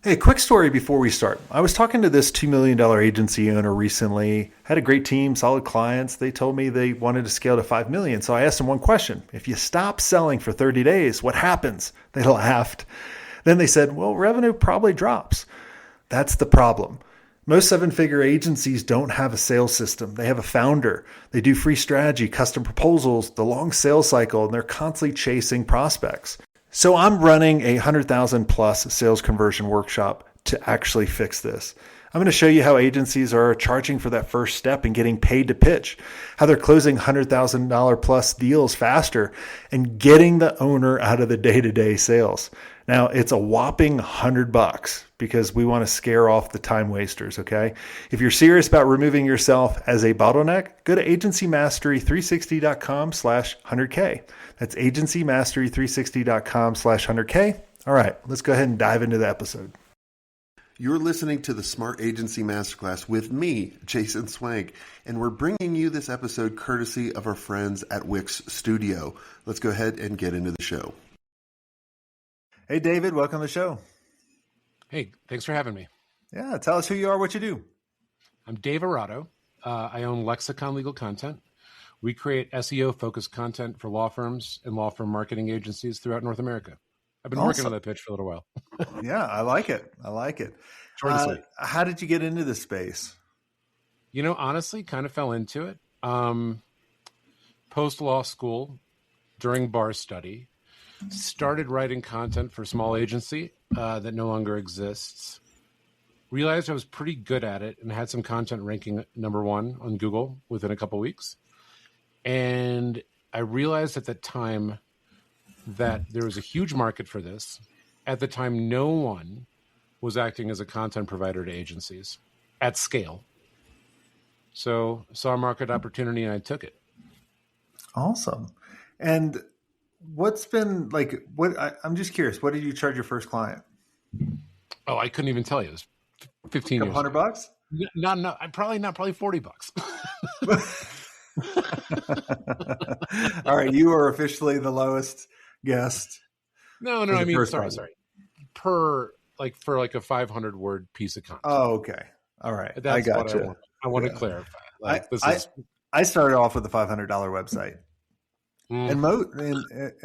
Hey, quick story before we start. I was talking to this $2 million agency owner recently, had a great team, solid clients. They told me they wanted to scale to 5 million. So I asked them one question. If you stop selling for 30 days, what happens? They laughed. Then they said, well, revenue probably drops. That's the problem. Most seven-figure agencies don't have a sales system. They have a founder. They do free strategy, custom proposals, the long sales cycle, and they're constantly chasing prospects. So I'm running a 100,000 plus sales conversion workshop to actually fix this. I'm going to show you how agencies are charging for that first step and getting paid to pitch, how they're closing $100,000 plus deals faster and getting the owner out of the day-to-day sales. Now it's a whopping $100 because we want to scare off the time wasters. Okay. If you're serious about removing yourself as a bottleneck, go to agencymastery360.com/100K. That's agencymastery360.com/100K. All right, let's go ahead and dive into the episode. You're listening to the Smart Agency Masterclass with me, Jason Swank, and we're bringing you this episode courtesy of our friends at Wix Studio. Let's go ahead and get into the show. Hey, David, welcome to the show. Hey, thanks for having me. Yeah, tell us who you are, what you do. I'm Dave Arato. I own Lexicon Legal Content. We create SEO-focused content for law firms and law firm marketing agencies throughout North America. I've been working on that pitch for a little while. Yeah, I like it. Short and sweet. How did you get into this space? You know, honestly, kind of fell into it. Post-law school, during bar study, started writing content for a small agency that no longer exists. Realized I was pretty good at it and had some content ranking #1 on Google within a couple weeks. And I realized at that time that there was a huge market for this. At the time, no one was acting as a content provider to agencies at scale. So saw a market opportunity and I took it. Awesome. And what's been like, I'm just curious, what did you charge your first client? Oh, I couldn't even tell you. It was 15 years. $100? No, probably $40. All right. You are officially the lowest guest. No. I mean, sorry. For a 500 word piece of content. Oh, okay. All right. That's I got what you. I want to clarify. I started off with a $500 website. And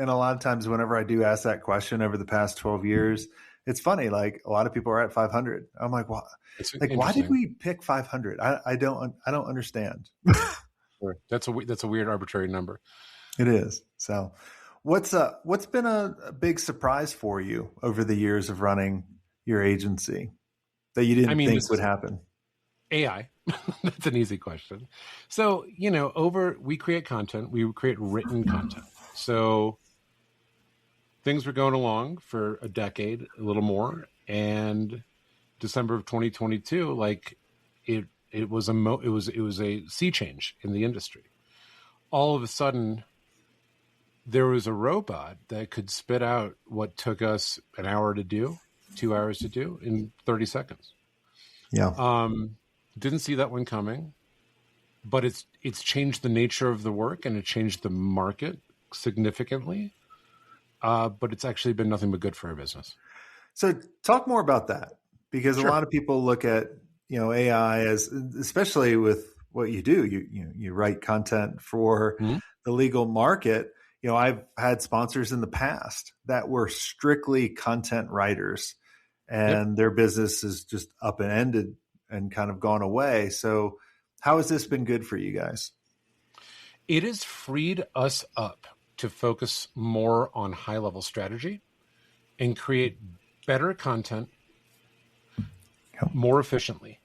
a lot of times whenever I do ask that question over the past 12 years, it's funny. Like a lot of people are at 500. I'm like, well, why did we pick 500? I don't understand. Sure. That's a weird arbitrary number. It is. So what's been a big surprise for you over the years of running your agency that you didn't think would happen? AI. That's an easy question. So, we create content, we create written content. So things were going along for a decade, a little more. And December of 2022, it was a sea change in the industry. All of a sudden, there was a robot that could spit out what took us an hour to do, 2 hours to do in 30 seconds. Yeah. Didn't see that one coming, but it's changed the nature of the work and it changed the market significantly. But it's actually been nothing but good for our business. So talk more about that, because Sure. A lot of people look at, AI as, especially with what you do, you write content for the legal market. I've had sponsors in the past that were strictly content writers and their business is just up and ended and kind of gone away. So how has this been good for you guys? It has freed us up to focus more on high-level strategy and create better content more efficiently,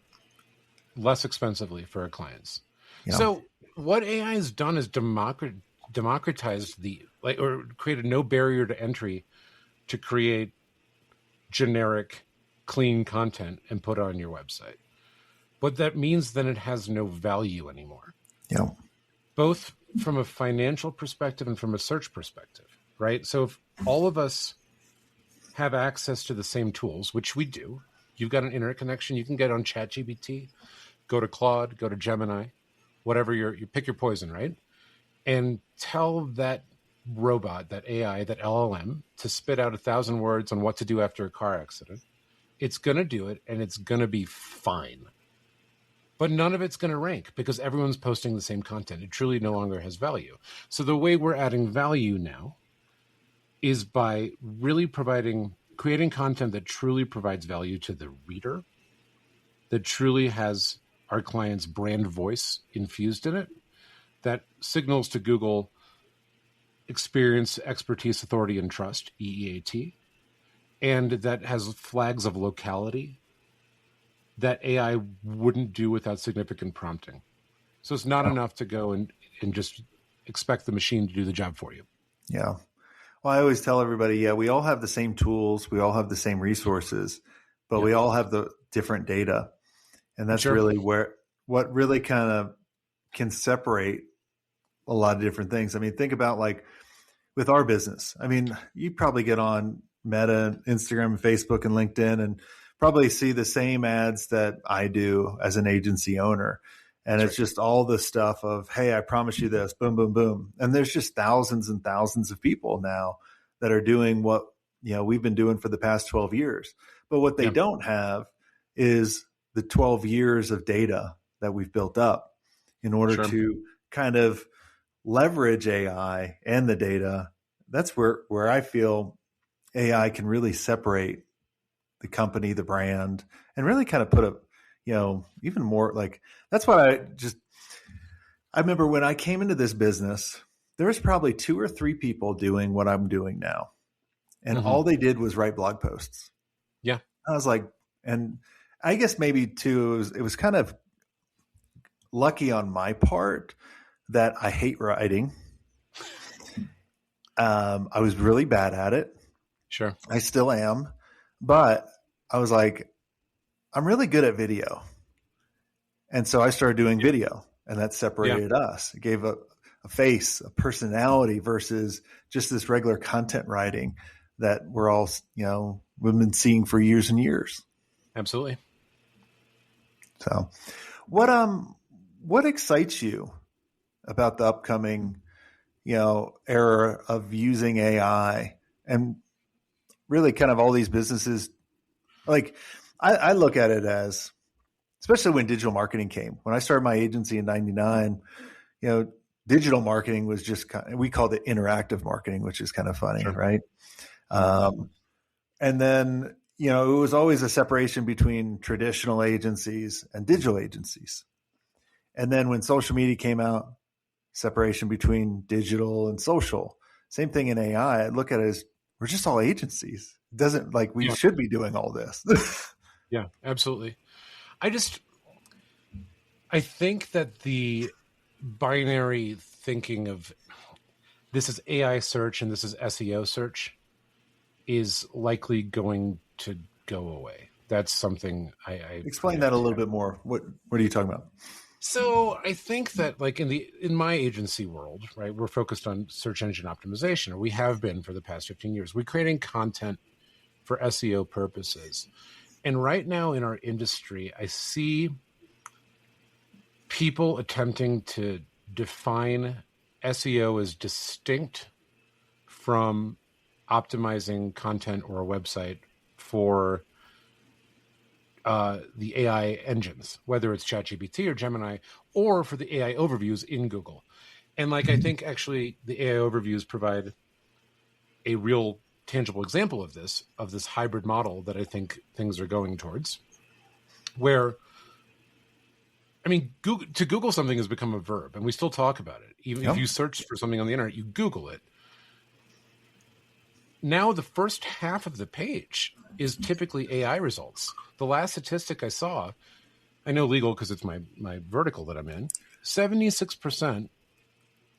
less expensively for our clients. Yeah. So what AI has done is democratized or created no barrier to entry to create generic, clean content and put it on your website. But that means then it has no value anymore. Yeah. Both from a financial perspective and from a search perspective, right? So if all of us have access to the same tools, which we do, you've got an internet connection, you can get on ChatGPT, go to Claude, go to Gemini, whatever you pick your poison, right? And tell that robot, that AI, that LLM to spit out 1,000 words on what to do after a car accident. It's going to do it, and it's going to be fine. But none of it's going to rank because everyone's posting the same content. It truly no longer has value. So the way we're adding value now is by really creating content that truly provides value to the reader, that truly has our client's brand voice infused in it, that signals to Google experience, expertise, authority, and trust, EEAT, and that has flags of locality that AI wouldn't do without significant prompting. So it's not enough to go and just expect the machine to do the job for you. Yeah. Well, I always tell everybody, yeah, we all have the same tools. We all have the same resources, but we all have the different data. And that's really what really kind of can separate a lot of different things. I mean, think about like with our business. I mean, you probably get on Meta, Instagram, Facebook, and LinkedIn and probably see the same ads that I do as an agency owner. And it's just all the stuff of, hey, I promise you this, boom, boom, boom. And there's just thousands and thousands of people now that are doing what, we've been doing for the past 12 years. But what they don't have is the 12 years of data that we've built up in order to kind of leverage AI and the data. That's where I feel AI can really separate the company, the brand, and really kind of put a, even more like, that's what I remember when I came into this business, there was probably 2 or 3 people doing what I'm doing now. And all they did was write blog posts. Yeah. I was like, and I guess maybe too, it was kind of lucky on my part that I hate writing. I was really bad at it. Sure. I still am. But I was like, I'm really good at video. And so I started doing video, and that separated us. It gave a face, a personality versus just this regular content writing that we're all, we've been seeing for years and years. Absolutely. So what excites you about the upcoming, era of using AI and really kind of all these businesses? Like I look at it as, especially when digital marketing came, when I started my agency in 99, digital marketing was just we called it interactive marketing, which is kind of funny. Right. And then, it was always a separation between traditional agencies and digital agencies. And then when social media came out, separation between digital and social. Same thing in AI. I look at it as we're just all agencies. It doesn't like we should be doing all this. Yeah, absolutely. I think that the binary thinking of this is AI search and this is SEO search is likely going to go away. That's something I explain that a little bit more. What are you talking about? So I think that like in my agency world, right, we're focused on search engine optimization, or we have been for the past 15 years. We're creating content for SEO purposes. And right now in our industry, I see people attempting to define SEO as distinct from optimizing content or a website for the AI engines, whether it's ChatGPT or Gemini, or for the AI overviews in Google. And like, I think actually the AI overviews provide a real tangible example of this hybrid model that I think things are going towards, where, I mean, to Google something has become a verb, and we still talk about it. Even if you search for something on the internet, you Google it. Now the first half of the page is typically AI results. The last statistic I saw, I know legal because it's my vertical that I'm in, 76%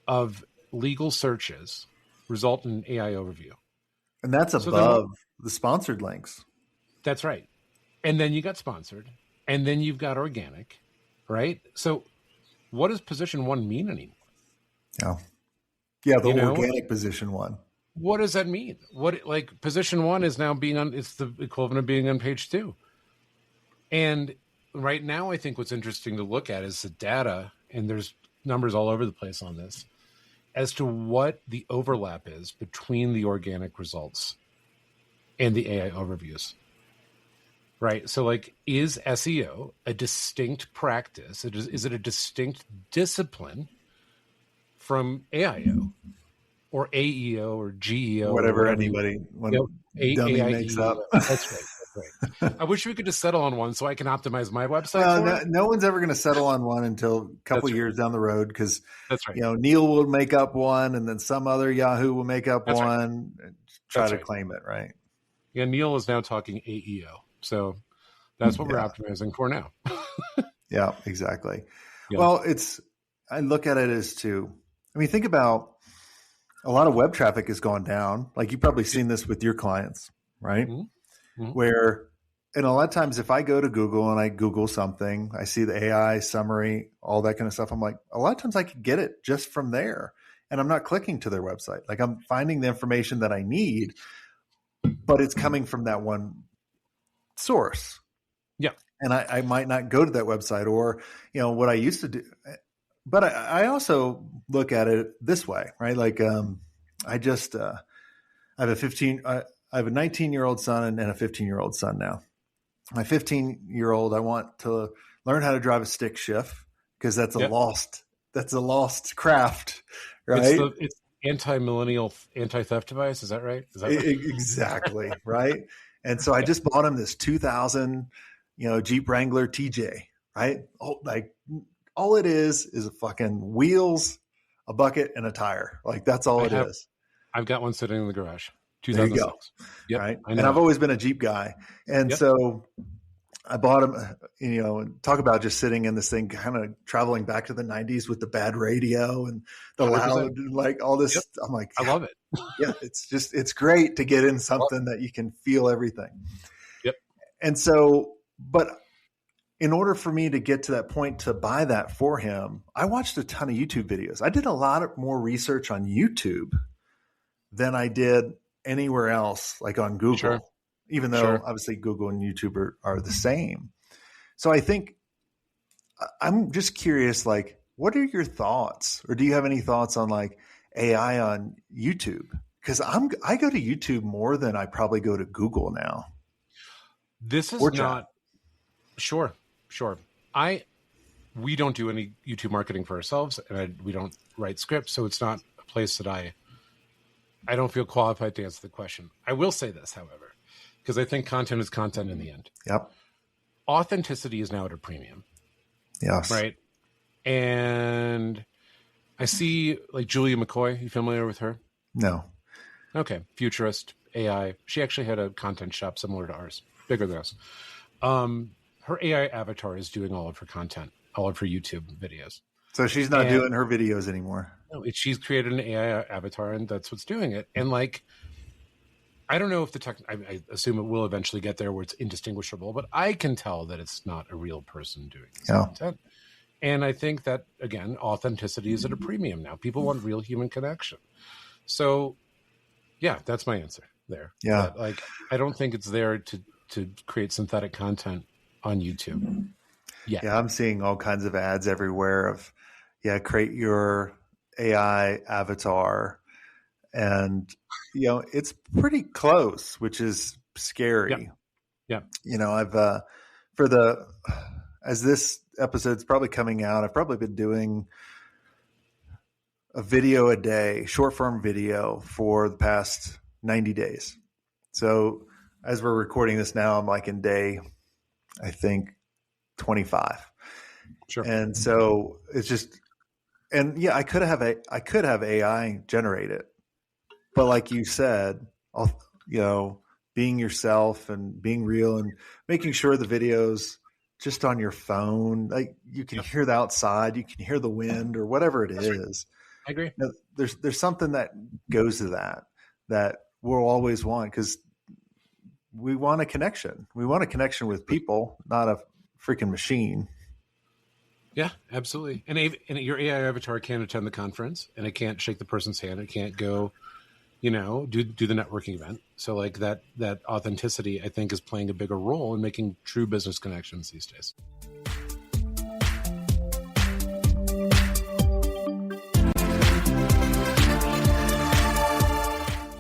of legal searches result in an AI overview. And that's above the sponsored links. That's right. And then you got sponsored, and then you've got organic, right? So what does position 1 mean anymore? Yeah, the organic position 1. What does that mean? Like position 1 is now it's the equivalent of being on page 2. And right now, I think what's interesting to look at is the data, and there's numbers all over the place on this, as to what the overlap is between the organic results and the AI overviews. right? So like, is SEO a distinct practice? Is it a distinct discipline from AIO or AEO or GEO or Whatever whatever anybody, you know, dummy makes up. That's right. That's right. I wish we could just settle on one so I can optimize my website for it. No one's ever going to settle on one until a couple That's years down the road, because That's right. Neil will make up one, and then some other Yahoo will make up That's right. one, and try That's to right. claim it, right? Yeah, Neil is now talking AEO, so that's what we're optimizing for now. Yeah, exactly. Yeah. Well, I look at it as think about a lot of web traffic has gone down. Like, you've probably seen this with your clients, right? Mm-hmm. Where, and a lot of times if I go to Google and I Google something, I see the AI summary, all that kind of stuff. I'm like, a lot of times I could get it just from there, and I'm not clicking to their website. Like, I'm finding the information that I need, but it's coming from that one source. Yeah. And I might not go to that website, or, what I used to do. But I also look at it this way, right? Like, I have a 19-year-old son and a 15-year-old son now. My 15-year-old, I want to learn how to drive a stick shift, because that's a lost craft, right? It's anti-millennial, anti-theft device. Is that right? Exactly. Right. And so I just bought him this 2000, Jeep Wrangler TJ, right? All it is a fucking wheels, a bucket, and a tire. Like, that's all it is. I've got one sitting in the garage. There you go. Yep, right. And I've always been a Jeep guy. And so I bought him, and talk about just sitting in this thing, kind of traveling back to the 90s with the bad radio and the 100%. Loud, like all this. Yep. I'm like, I love it. Yeah. It's great to get in something that you can feel everything. Yep. And so, but in order for me to get to that point to buy that for him, I watched a ton of YouTube videos. I did a lot more research on YouTube than I did anywhere else, like on Google, even though obviously Google and YouTube are the same. So I think I'm just curious, like, what are your thoughts, or do you have any thoughts on like AI on YouTube? Because I go to YouTube more than I probably go to Google now. This is not sure. We don't do any YouTube marketing for ourselves, and we don't write scripts, so it's not a place that I don't feel qualified to answer the question. I will say this, however, because I think content is content in the end. Yep. Authenticity is now at a premium. Yes. Right. And I see, like, Julia McCoy. You familiar with her? No. Okay. Futurist, AI. She actually had a content shop similar to ours, bigger than us. Her AI avatar is doing all of her content, all of her YouTube videos. So she's not doing her videos anymore. No, she's created an AI avatar, and that's what's doing it. And like, I don't know if I assume it will eventually get there where it's indistinguishable, but I can tell that it's not a real person doing this content. And I think that, again, authenticity is at a premium now. People want real human connection. So, yeah, that's my answer there. Yeah. But, like, I don't think it's there to create synthetic content on YouTube. Yeah, I'm seeing all kinds of ads everywhere of, create your AI avatar. And, it's pretty close, which is scary. Yeah. I've, as this episode's probably coming out, I've probably been doing a video a day, short form video, for the past 90 days. So as we're recording this now, I'm like in day, I think, 25. Sure. And so it's just, and I could have AI generate it, but like you said, being yourself and being real and making sure the video's just on your phone, like you can hear the outside, you can hear the wind or whatever it is. I agree. There's something that goes to that we'll always want, because we want a connection. We want a connection with people, not a freaking machine. Yeah, absolutely. And your AI avatar can't attend the conference, and it can't shake the person's hand. It can't go, do the networking event. So like that authenticity, I think, is playing a bigger role in making true business connections these days.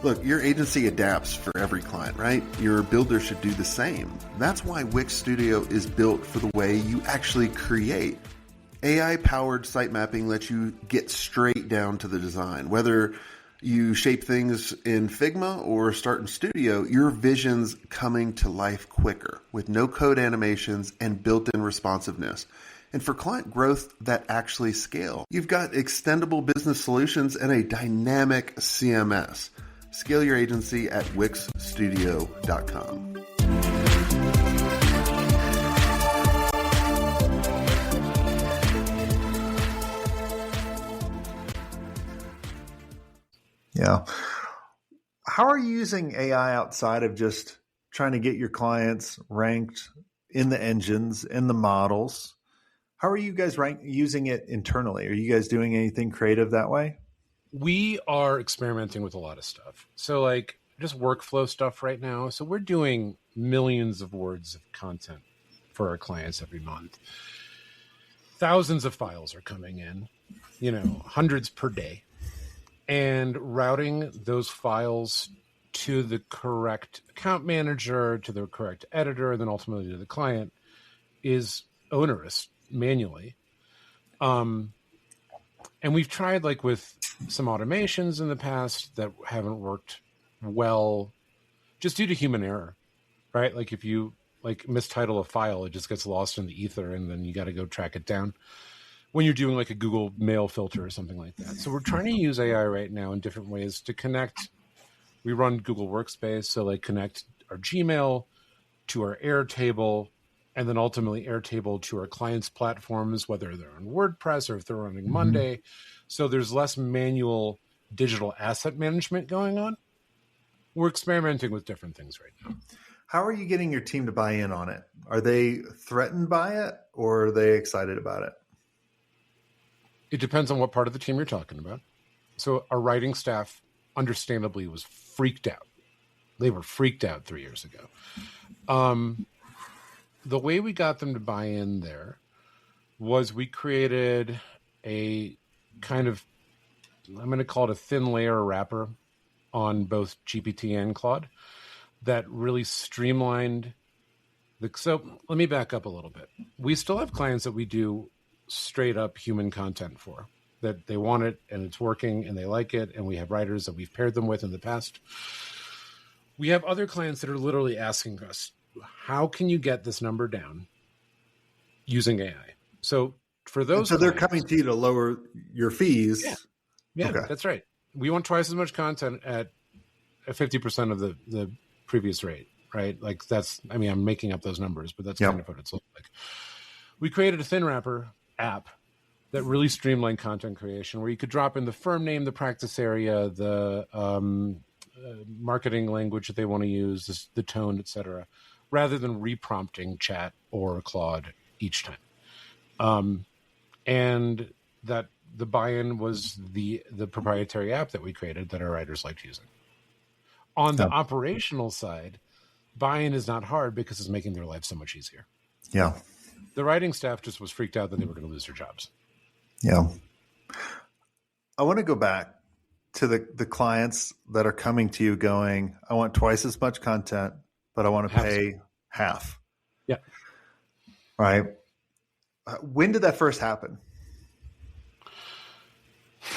Look, your agency adapts for every client, right? Your builder should do the same. That's why Wix Studio is built for the way you actually create. AI-powered site mapping lets you get straight down to the design. Whether you shape things in Figma or start in Studio, your vision's coming to life quicker with no-code animations and built-in responsiveness. And for client growth that actually scale, you've got extendable business solutions and a dynamic CMS. Scale your agency at wixstudio.com. Yeah. How are you using AI outside of just trying to get your clients ranked in the engines, in the models? How are you guys using it internally? Are you guys doing anything creative that way? We are experimenting with a lot of stuff. So like just workflow stuff right now. So we're doing millions of words of content for our clients every month. Thousands of files are coming in, hundreds per day. And routing those files to the correct account manager, to the correct editor, and then ultimately to the client is onerous manually. And we've tried like with some automations in the past that haven't worked well just due to human error, right? Like if you like mistitle a file, it just gets lost in the ether and then you got to go track it down when you're doing like a Google mail filter or something like that. So we're trying to use AI right now in different ways to connect. We run Google Workspace, so like connect our Gmail to our Airtable, and then ultimately Airtable to our clients' platforms, whether they're on WordPress or if they're running Monday. So there's less manual digital asset management going on. We're experimenting with different things right now. How are you getting your team to buy in on it? Are they threatened by it or are they excited about it? It depends on what part of the team you're talking about. So our writing staff, understandably, was freaked out. They were freaked out 3 years ago. The way we got them to buy in there was we created a kind of, I'm going to call it a thin layer wrapper on both GPT and Claude that really streamlined so let me back up a little bit. We still have clients that we do straight up human content for, that they want it and it's working and they like it, and we have writers that we've paired them with in the past. We have other clients that are literally asking us, how can you get this number down using AI? So for those they're coming to you to lower your fees. Yeah, okay. That's right. We want twice as much content at 50% of the previous rate, right? Like I'm making up those numbers, but that's kind of what it's like. We created a thin wrapper app that really streamlined content creation, where you could drop in the firm name, the practice area, the marketing language that they want to use, the tone, etc., rather than reprompting chat or Claude each time. And that the buy-in was the proprietary app that we created that our writers liked using. On the operational side, buy-in is not hard because it's making their life so much easier. Yeah. The writing staff just was freaked out that they were going to lose their jobs. Yeah. I want to go back to the clients that are coming to you going, I want twice as much content, but I want to pay half. Yeah. Right. When did that first happen? I'm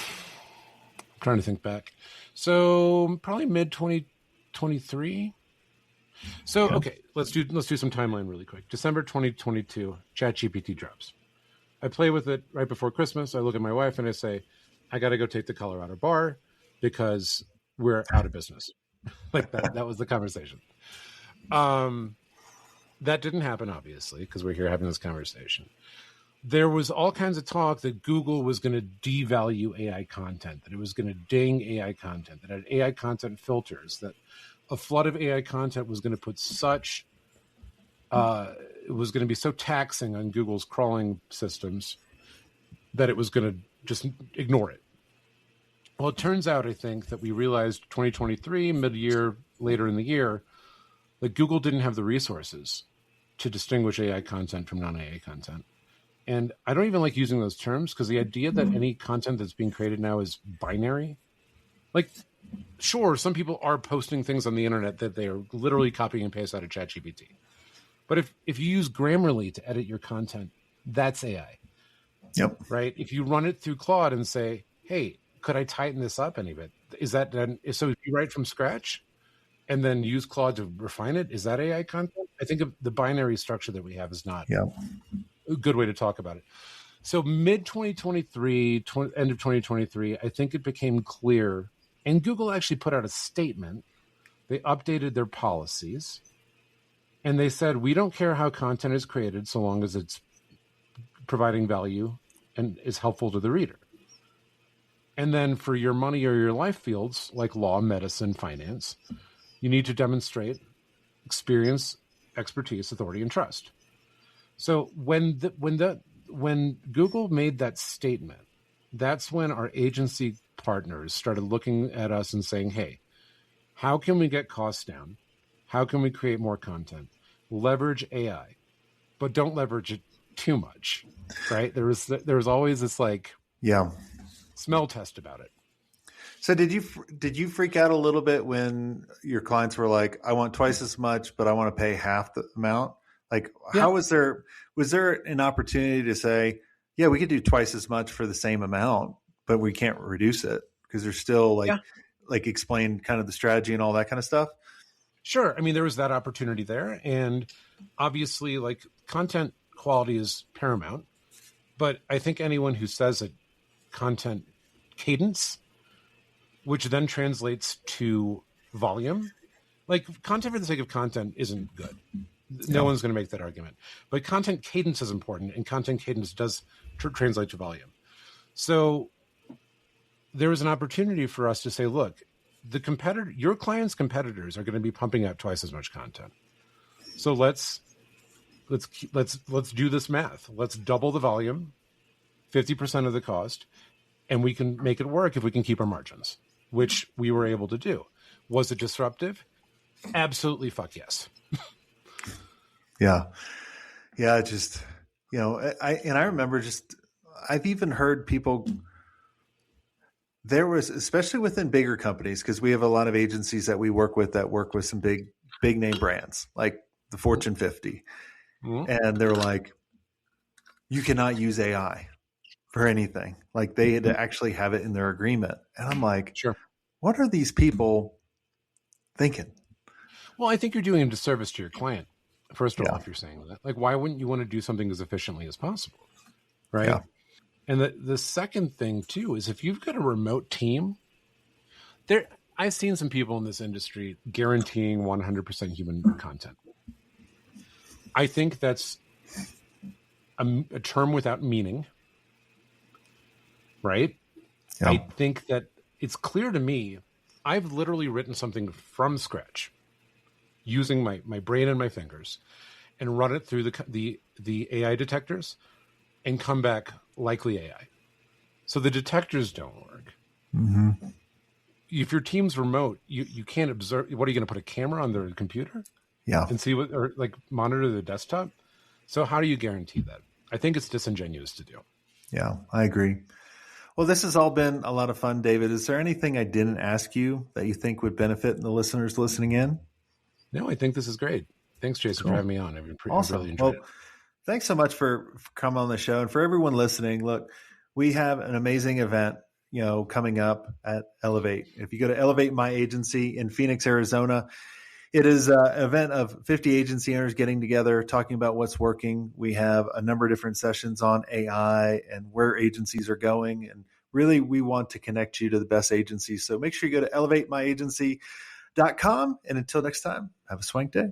trying to think back. So probably mid 2023. So, okay, let's do some timeline really quick. December 2022, ChatGPT drops. I play with it right before Christmas. I look at my wife and I say, I got to go take the Colorado bar because we're out of business. Like that was the conversation. That didn't happen, obviously, because we're here having this conversation. There was all kinds of talk that Google was going to devalue AI content, that it was going to ding AI content, that had AI content filters, that a flood of AI content was going to put it was going to be so taxing on Google's crawling systems that it was going to just ignore it. Well, it turns out, I think, that we realized 2023, mid-year, later in the year, that Google didn't have the resources to distinguish AI content from non-AI content. And I don't even like using those terms because the idea that any content that's being created now is binary, like sure, some people are posting things on the internet that they are literally copying and paste out of ChatGPT. But if you use Grammarly to edit your content, that's AI, Yep. right? If you run it through Claude and say, hey, could I tighten this up any bit? Is that then? So if you write from scratch and then use Claude to refine it, is that AI content? I think the binary structure that we have is not a good way to talk about it. So mid 2023, end of 2023, I think it became clear, and Google actually put out a statement. They updated their policies, and they said, we don't care how content is created so long as it's providing value and is helpful to the reader. And then for your money or your life fields, like law, medicine, finance, you need to demonstrate experience, expertise, authority, and trust. So when Google made that statement, that's when our agency partners started looking at us and saying, hey, how can we get costs down? How can we create more content? Leverage AI, but don't leverage it too much, right? There was always this smell test about it. So did you freak out a little bit when your clients were like, I want twice as much, but I want to pay half the amount? Like, how was there an opportunity to say, yeah, we could do twice as much for the same amount, but we can't reduce it because there's still explain kind of the strategy and all that kind of stuff? Sure. I mean, there was that opportunity there. And obviously, like, content quality is paramount. But I think anyone who says that content cadence, which then translates to volume, like, content for the sake of content isn't good. No one's going to make that argument. But content cadence is important, and content cadence does translate to volume. So there was an opportunity for us to say, look, your client's competitors are going to be pumping out twice as much content. So let's do this math. Let's double the volume, 50% of the cost, and we can make it work if we can keep our margins, which we were able to do. Was it disruptive? Absolutely, fuck yes. Yeah. Just, I remember I've even heard people. There was, especially within bigger companies, because we have a lot of agencies that we work with some big name brands, like the Fortune 50. Mm-hmm. And they're like, you cannot use AI for anything. Like, they had to actually have it in their agreement. And I'm like, sure, what are these people thinking? Well, I think you're doing a disservice to your client, first of all, if you're saying that. Like, why wouldn't you want to do something as efficiently as possible? Right. Yeah. And the second thing, too, is if you've got a remote team, I've seen some people in this industry guaranteeing 100% human content. I think that's a term without meaning, right? Yeah. I think that it's clear to me, I've literally written something from scratch using my brain and my fingers and run it through the AI detectors and come back likely AI. So the detectors don't work. Mm-hmm. If your team's remote, you can't observe. What are you going to put a camera on their computer? Yeah. And see or monitor the desktop? So how do you guarantee that? I think it's disingenuous to do. Yeah, I agree. Well, this has all been a lot of fun, David. Is there anything I didn't ask you that you think would benefit the listeners listening in? No, I think this is great. Thanks, Jason, for having me on. Awesome. I really enjoyed it. Thanks so much for coming on the show. And for everyone listening, look, we have an amazing event, coming up at Elevate. If you go to Elevate My Agency in Phoenix, Arizona, it is an event of 50 agency owners getting together, talking about what's working. We have a number of different sessions on AI and where agencies are going. And really, we want to connect you to the best agencies. So make sure you go to elevatemyagency.com. And until next time, have a swank day.